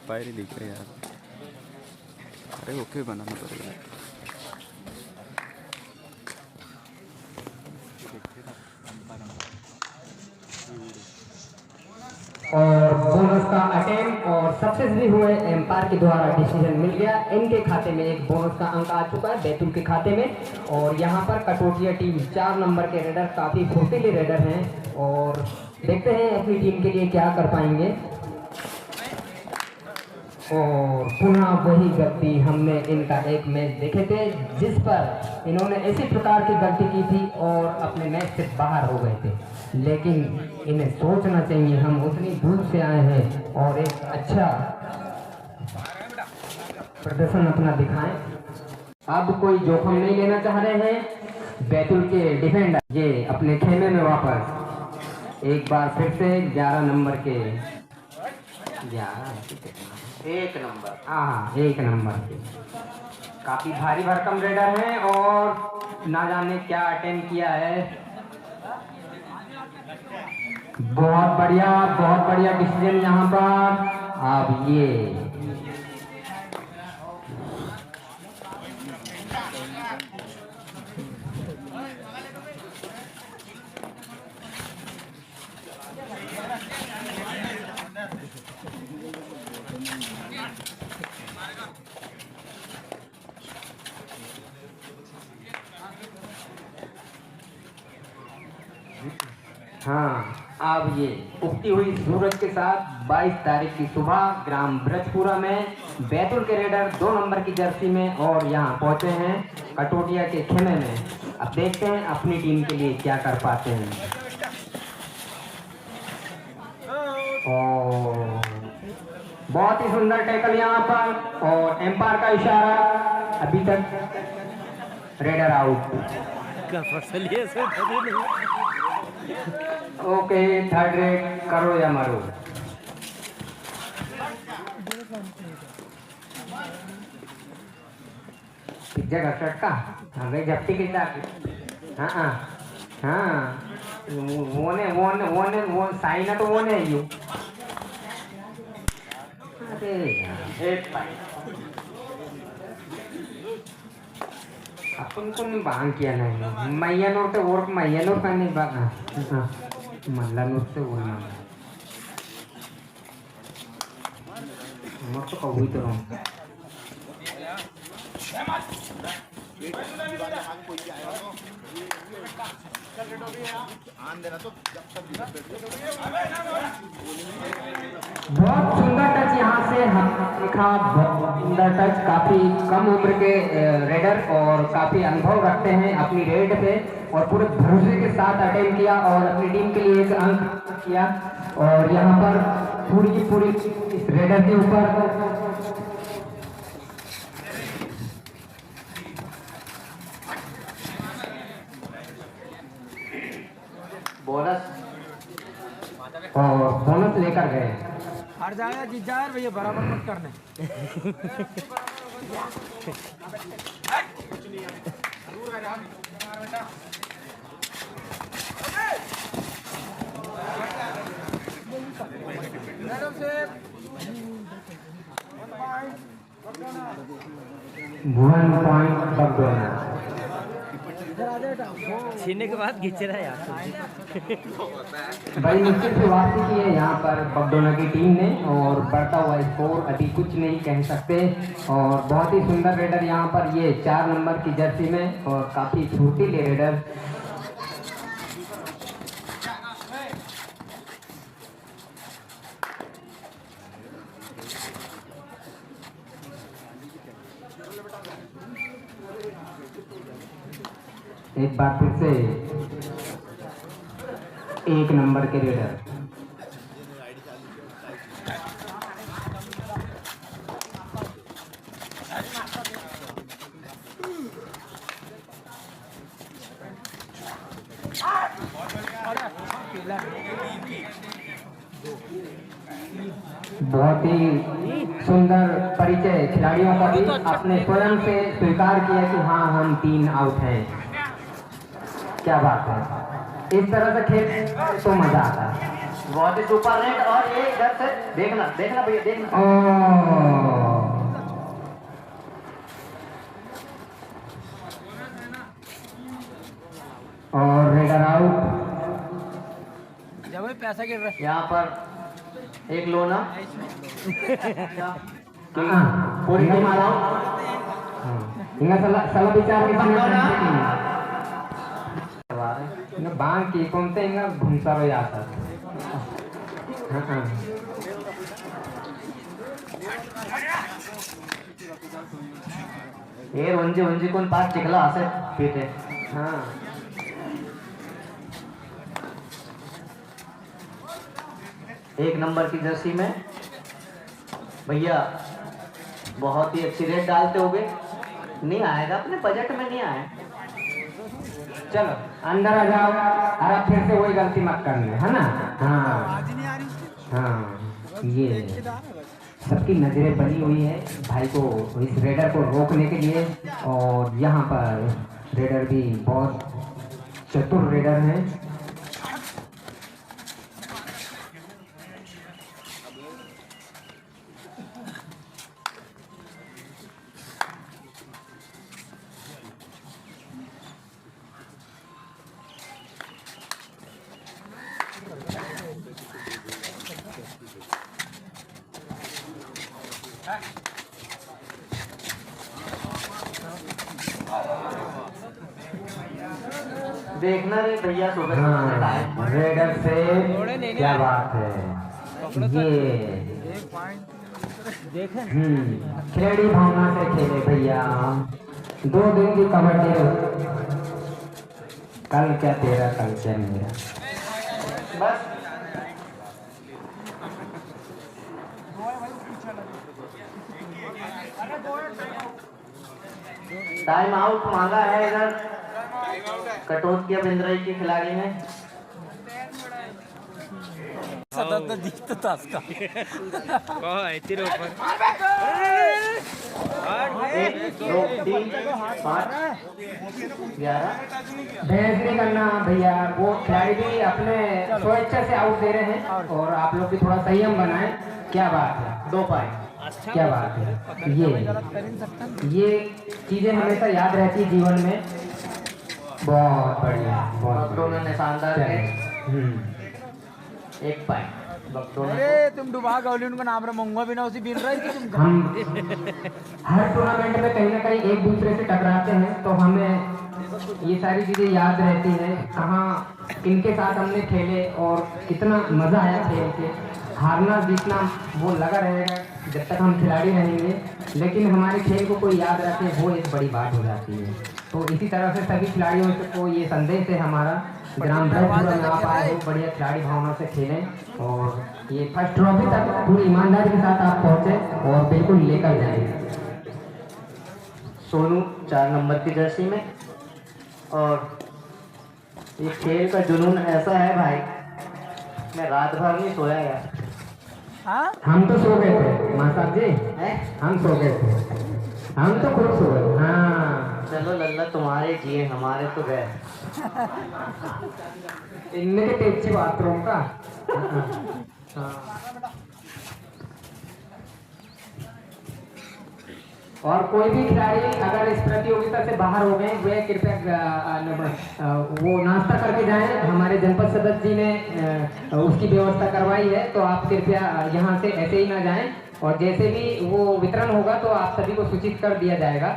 Expiry दिख रही है यार। अरे ओके बनाना पड़ेगा। और बोनस का अटेम्प्ट और सक्सेस भी हुए, एम्पायर के द्वारा डिसीजन मिल गया। इनके खाते में एक बोनस का अंक आ चुका है बैतूल के खाते में। और यहाँ पर कटोटिया टीम 4 नंबर के रेडर काफ़ी फुर्तीले रेडर हैं और देखते हैं अपनी टीम के लिए क्या कर पाएंगे। और पुनः वही गलती हमने इनका एक मैच देखे थे जिस पर इन्होंने इसी प्रकार की गलती की थी और अपने मैच से बाहर हो गए थे। लेकिन इन्हें सोचना चाहिए, हम उतनी दूर से आए हैं और एक अच्छा प्रदर्शन अपना दिखाएं। अब कोई जोखिम नहीं लेना चाह रहे हैं बैतूल के डिफेंडर, ये अपने खेमे में वापस एक बार फिर से 11 नंबर के 1 नंबर, हाँ 1 नंबर के काफी भारी भरकम रेडर हैं और ना जाने क्या अटेम्प्ट किया है। बहुत बढ़िया डिसीजन यहाँ पर। अब ये हाँ, अब ये उगती हुई सूरज के साथ 22 तारीख की सुबह ग्राम ब्रजपुरा में बैतूल के रेडर 2 नंबर की जर्सी में और यहाँ पहुंचे हैं कटोटिया के खेमे में। अब देखते हैं अपनी टीम के लिए क्या कर पाते हैं। और बहुत ही सुंदर टैकल यहाँ पर और एम्पायर का इशारा, अभी तक raider out. Okay, third red करो या मरो। जगह चटका हमें जप्ती की हाँ हाँ हाँ वो साइन तो वो ने यू। अरे अपन को बांग किया नहीं मैया नोट से वर्क मैया नोट का नहीं बांगा मल्ला नोट से बोलना मत तो कहूँ तो रहा बहुत सुंदर टच यहाँ से हम देखा। बहुत सुंदर टच, काफी कम उम्र के रेडर और काफी अनुभव रखते हैं अपनी रेड पे और पूरे भरोसे के साथ अटेम्प्ट किया और अपनी टीम के लिए एक अंक किया। और यहाँ पर पूरी की पूरी इस रेडर के ऊपर बोनस लेकर गए। हट जाएगा जीत जाए भैया, बराबर मत करने। वन पॉइंट बगडोना छीनने के बाद खींच रहा है यार। बड़ी मुश्किल से वापसी की है यहाँ पर बगडोना की टीम ने और बढ़ता हुआ स्कोर अभी कुछ नहीं कह सकते। और बहुत ही सुंदर रेडर यहाँ पर ये 4 नंबर की जर्सी में और काफी फुर्तीले रेडर। एक बार फिर से 1 नंबर के रेडर बहुत ही सुंदर परिचय खिलाड़ियों का भी अपने स्वयं से स्वीकार किया कि हाँ हम 3 आउट हैं। क्या बात है, इस तरह से खेल तो मजा आता है। बहुत ही सुपर रेड और ये इधर से देखना देखना भैया देखना। और रेडर आउट। जब भाई पैसा गिर रहा है यहाँ पर एक लोना पूरी टीम आ जाओ। इंगा सला विचार के बांग की कौन से इंगा घुमसा रो जाता। ये वंजी वंजी कोण पाच चिखला असे पीते। हाँ एक नंबर की जर्सी में भैया बहुत ही अच्छी रेट डालते होगे। नहीं आएगा अपने बजट में नहीं आए। चलो अंदर आ जाओ। अरे फिर से वही गलती मत करने है ना। हाँ हाँ ये सबकी नजरें बनी हुई है भाई को इस रेडर को रोकने के लिए। और यहाँ पर रेडर भी बहुत चतुर रेडर हैं। देखना रे भैया सुबह हाँ, रेडर से क्या बात है ये खिलाड़ी भावना से खेले भैया। 2 दिन की कबड्डी। कल क्या तेरा कल क्या मेरा। बस टाइम आउट मांगा है इधर कटोतिया बिंद्रई के खिलाड़ी ने। सतत जीत तास का काय तिर ऊपर 1 2 3 5 11 बहस नहीं करना भैया। वो खिलाड़ी भी अपने स्वेच्छा से आउट दे रहे हैं और आप लोग भी थोड़ा संयम बनाएं। क्या बात है 2 पॉइंट। क्या बात है। ये चीजें हमेशा याद रहती है जीवन में। बहुत बढ़िया बहुत दोनों ने शानदार बढ़िया। एक पॉइंट दोनों। अरे तुम डुबा गौली उनका नाम रमंगा बिना उसी बिन रही थी तुम। हम हर टूर्नामेंट में कहीं ना कहीं एक दूसरे से टकराते हैं तो हमें ये सारी चीजें याद रहती हैं। कहाँ किनके साथ हमने खेले और कितना मजा आया खेल के। हारना जीतना वो लगा रहेगा जब तक हम खिलाड़ी रहेंगे। लेकिन हमारे खेल को कोई याद रखे वो एक बड़ी बात हो जाती है। तो इसी तरह से सभी खिलाड़ियों को ये संदेश है हमारा। ग्राम ब्रह्मपुरा में आप आए हो बढ़िया खिलाड़ी भावना से खेलें और ये फर्स्ट ट्रॉफी तक पूरी ईमानदारी के साथ आप पहुंचे और बिल्कुल लेकर जाएंगे। सोनू 4 नंबर की जर्सी में। और ये खेल का जुनून ऐसा है भाई मैं रात भर नहीं सोया यार। हम तो सो गए थे मां साहब जी। हम सो गए थे। हम तो खुद सो गए। हाँ चलो लल्ला तुम्हारे जिए हमारे तो गए। इनने के टेची बाथरूम का। हाँ। और कोई भी खिलाड़ी अगर इस प्रतियोगिता से बाहर हो गए वे कृपया वो नाश्ता करके जाएं। हमारे जनपद सदस्य जी ने उसकी व्यवस्था करवाई है तो आप कृपया यहाँ से ऐसे ही ना जाएं। और जैसे भी वो वितरण होगा तो आप सभी को सूचित कर दिया जाएगा।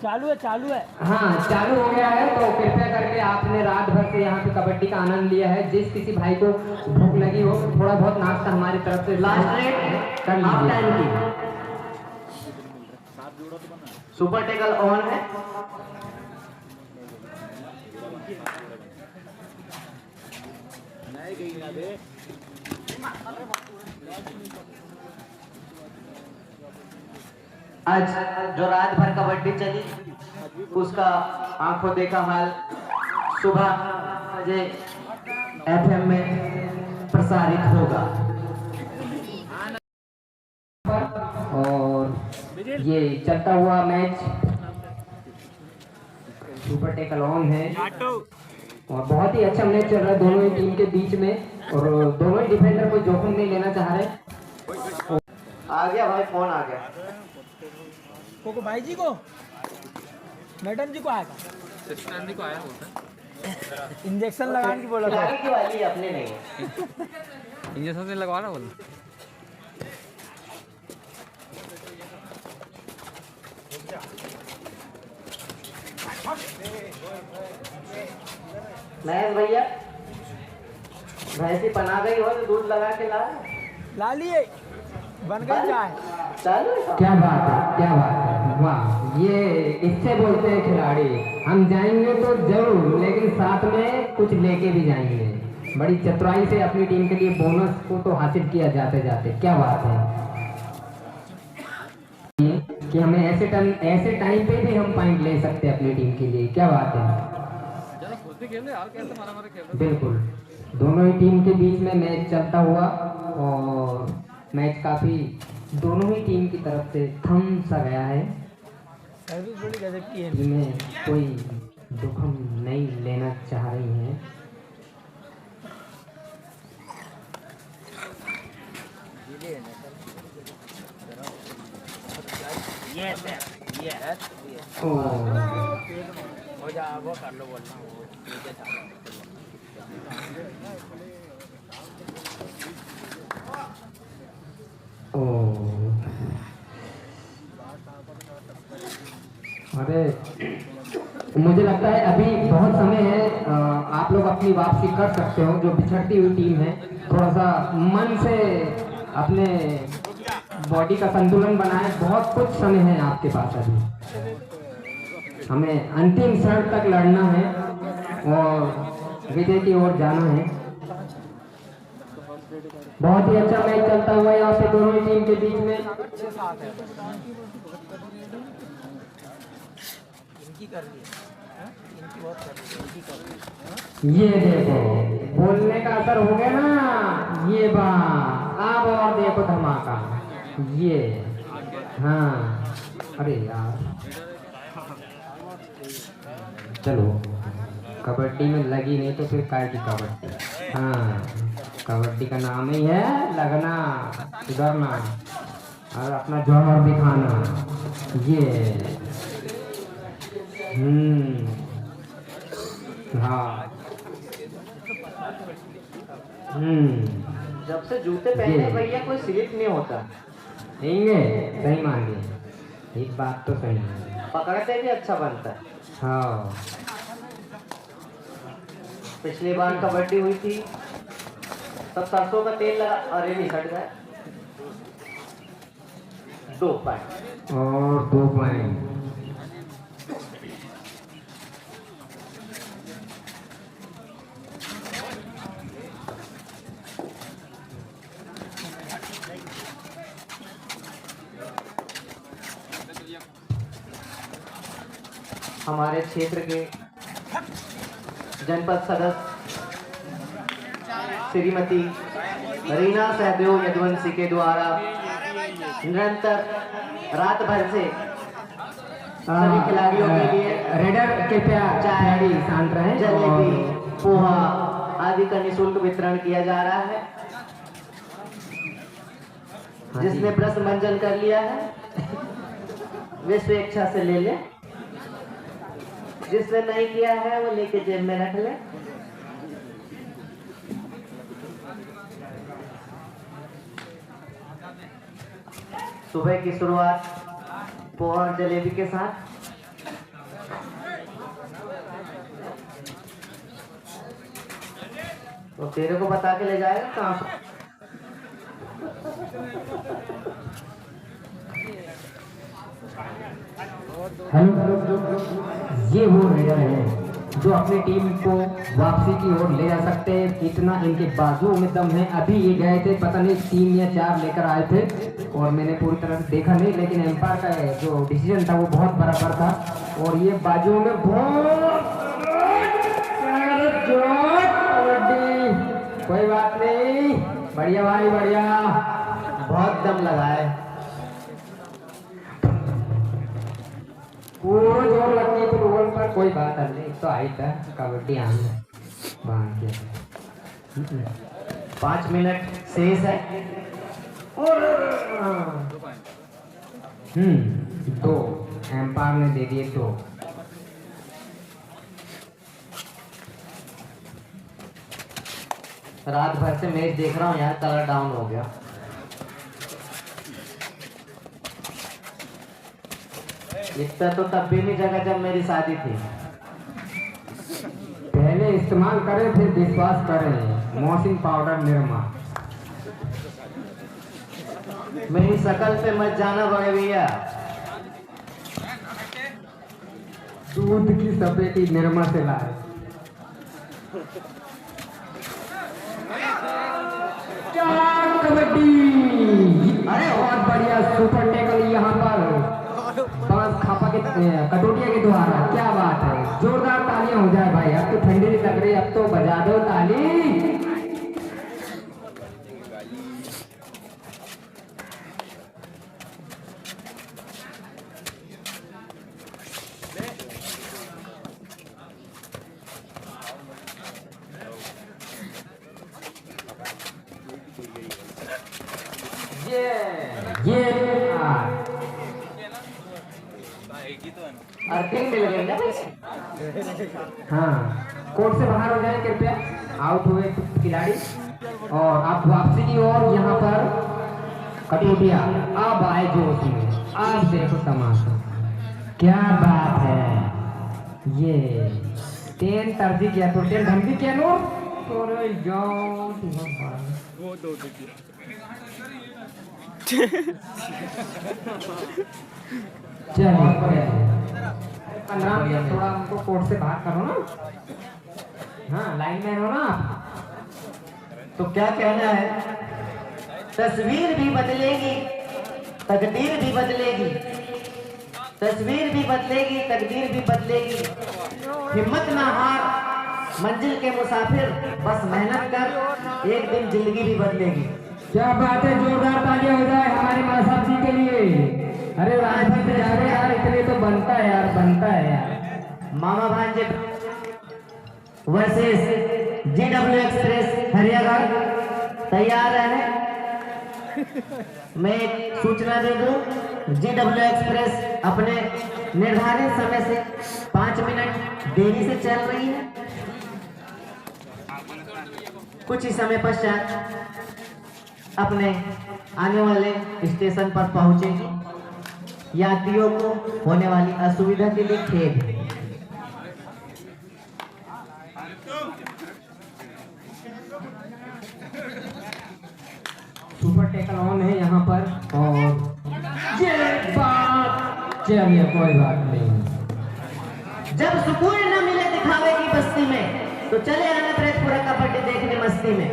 चालू है। हाँ चालू हो गया है तो कृपया करके आपने रात भर से यहाँ पे कबड्डी का आनंद लिया है। जिस किसी भाई को भूख लगी हो थोड़ा बहुत नाश्ता हमारी तरफ से लास्ट रेट कर हाफ टाइम लीजिए। की सुपर टेकल ऑन है। आज जो रात भर कबड्डी चली उसका आंखों देखा हाल सुबह बजे FM में प्रसारित होगा। और ये चलता हुआ मैच सुपर टेकल ऑन है और बहुत ही अच्छा मैच चल रहा है दोनों ही टीम के बीच में। और दोनों ही डिफेंडर कोई जोखिम नहीं लेना चाह रहे। आ गया भाई, फोन आ गया। को भाई जी को, मैडम जी को आएगा, सिस्टर जी को आया होता है। इंजेक्शन लगाने की बोला था। खिलाड़ी की वाली अपने नहीं है। इंजेक्शन से लगवा रहा बोल। महेश भैया, भैंसी पना गई हो तो दूध लगा के ला लिए, बन गई चाय। चलो। क्या बात है, क्या बात है, वाह, ये इससे बोलते हैं खिलाड़ी। हम जाएंगे तो जरूर, लेकिन साथ में कुछ लेके भी जाएंगे। बड़ी चतुराई से अपनी टीम के लिए बोनस को तो हासिल किया जाते जाते। क्या बात है कि हमें ऐसे टाइम पे भी हम पॉइंट ले सकते हैं अपनी टीम के लिए। क्या बात है, बिल्कुल। दोनों ही टीम के बीच में मैच चलता हुआ, और मैच काफी दोनों ही टीम की तरफ से थम सा गया है। सर्विस बड़ी गजब की है। इनमें कोई जोखिम नहीं लेना चाह रही हैं। हो जा, वो कर लो बोलना, वो अरे मुझे लगता है अभी बहुत समय है, आप लोग अपनी वापसी कर सकते हो। जो बिछड़ती हुई टीम है, थोड़ा सा मन से अपने बॉडी का संतुलन बनाए। बहुत कुछ समय है आपके पास अभी। हमें अंतिम क्षण तक लड़ना है और विजय की ओर जाना है। बहुत ही अच्छा मैच चलता हुआ यहाँ पे दोनों ही टीम के बीच में। ये देखो, बोलने का असर हो गया ना, ये बात। अब और देखो धमाका, ये, हाँ। अरे यार, चलो, कबड्डी में लगी नहीं तो फिर काय की कबड्डी। हाँ, कबड्डी का नाम ही है लगना, सुधरना और अपना जौहर दिखाना। ये हाँ, जब से जूते पहने भैया कोई स्लिप नहीं होता। सही मान गए, एक बात तो सही है। पकड़ते भी अच्छा बनता है। हाँ, पिछली बार कबड्डी हुई थी, तब सरसों का तेल लगा, अरे नहीं सट गया। 2 पॉइंट और 2 पॉइंट। हमारे क्षेत्र के जनपद सदस्य श्रीमती रीना सहदेव यदुवंशी के द्वारा निरंतर रात भर से सभी खिलाड़ियों के लिए रेडर कृपया चाय, शांत रहे, जलेबी, पोहा आदि का निःशुल्क वितरण किया जा रहा है। जिसने ब्रश मंजन कर लिया है वे स्वेच्छा से ले ले, जिसने नहीं किया है वो लेके जेब में रख ले। सुबह की शुरुआत पोहा और जलेबी के साथ। तो तेरे को बता के ले जाएगा कहाँ से? हेलो, ये वो रेडर है जो अपनी टीम को वापसी की ओर ले जा सकते हैं। इतना इनके बाजुओं में दम है। अभी ये गए थे, पता नहीं 3 या 4 लेकर आए थे, और मैंने पूरी तरह से देखा नहीं, लेकिन एम्पायर का जो डिसीजन था वो बहुत बराबर था। और ये बाजुओं में बहुत कोई बात नहीं, बढ़िया भाई, बढ़िया, बहुत दम लगा है। पूरा जोर लगनी तो रोल पर कोई बात नहीं, तो आई था कबड्डी आम बांध के। 5 मिनट शेष है। और 2 एम्पायर ने दे दिए 2। रात भर से मैच देख रहा हूँ यार, कलर डाउन हो गया। इतना तो तब भी नहीं जगह जब मेरी शादी थी। पहले इस्तेमाल करें फिर विश्वास करें। Morphine powder Nirma. मेरी शकल पे मत जाना बड़े भैया। दूध की सफेदी निरमा से लाए। कबड्डी। अरे बहुत बढ़िया सुपर टैकल यहाँ पर बांस खापा के कटोटिया के द्वारा। क्या बात है, जोरदार तालियां हो जाए भाई। अब तो ठंडी नहीं लग रही, अब तो बजा दो ताली। ये अर्थिंग मिल गई ना। हाँ, कोर्ट से बाहर हो जाए कृपया। आउट हुए खिलाड़ी और आप वापसी की ओर। यहाँ पर कटोटिया अब आए जोश में। आज देखो तमाशा, क्या बात है। ये 10 तरजी किया तो 10 धमकी किया नो। चलिए 15 मिनट थोड़ा हमको कोर्ट से बाहर करो ना। हाँ, लाइन में हो ना आप। तो क्या कहना है, तस्वीर भी बदलेगी तकदीर भी बदलेगी। तस्वीर भी बदलेगी तकदीर भी बदलेगी। हिम्मत ना हार मंजिल के मुसाफिर, बस मेहनत कर एक दिन जिंदगी भी बदलेगी। क्या बात है, जोरदार तालियां हो जाए हमारे माँ साहब जी के लिए। अरे राजभर से जा रहे यार, इतने तो बनता है यार, बनता है यार। मामा भांजे वर्सेस GW एक्सप्रेस हरियाणा तैयार है। मैं एक सूचना दे दूं, GW एक्सप्रेस अपने निर्धारित समय से 5 मिनट देरी से चल रही है। कुछ ही समय पश्चात अपने आने वाले स्टेशन पर पहुंचेगी। यात्रियों को होने वाली असुविधा के लिए खेद। सुपर टैकल ऑन है यहाँ पर। और ये बात, चलिए कोई बात नहीं। जब सुकून न मिले दिखावे की बस्ती में, तो चले आना ब्रजपुरा कबड्डी देखने मस्ती में।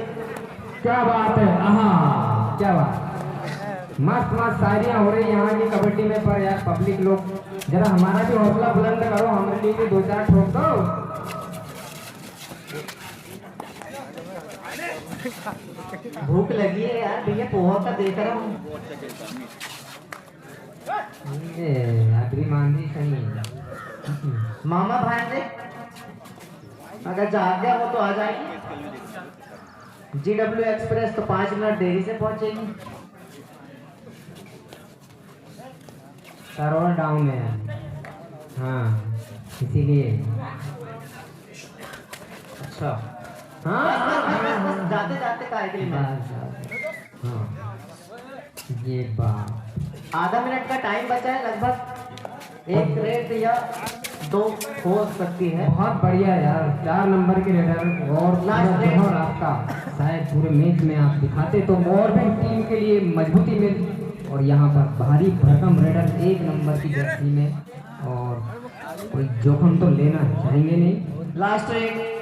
क्या बात है, हाँ क्या बात। मस्त मस्त शायरियाँ हो रही यहाँ की कबड्डी में। पर यार पब्लिक लोग जरा हमारा भी हौसला बुलंद करो, हमारे लिए भी 2-4 ठोक दो। भूख लगी है यार भैया, पोहा का देख रहा हूँ। अभी मांझी सही। मामा भांजे अगर जाग गया वो तो आ जाएगी। GW एक्सप्रेस तो 5 मिनट देरी से पहुंचेगी। सर्वर डाउन है। हाँ, इसीलिए। अच्छा, हाँ, जाते जाते काय के लिए हाँ, ये बात। आधा मिनट का टाइम बचा है, लगभग 1 रेड या 2 हो सकती है। बहुत बढ़िया यार, 4 नंबर की रेडर और लास्ट रेड जौहर आपका शायद पूरे मैच में आप दिखाते तो और भी टीम के लिए मजबूती मिलती। और यहाँ पर भारी भरकम रेडर 1 नंबर की जर्सी में, और कोई जोखिम तो लेना चाहेंगे नहीं। Last red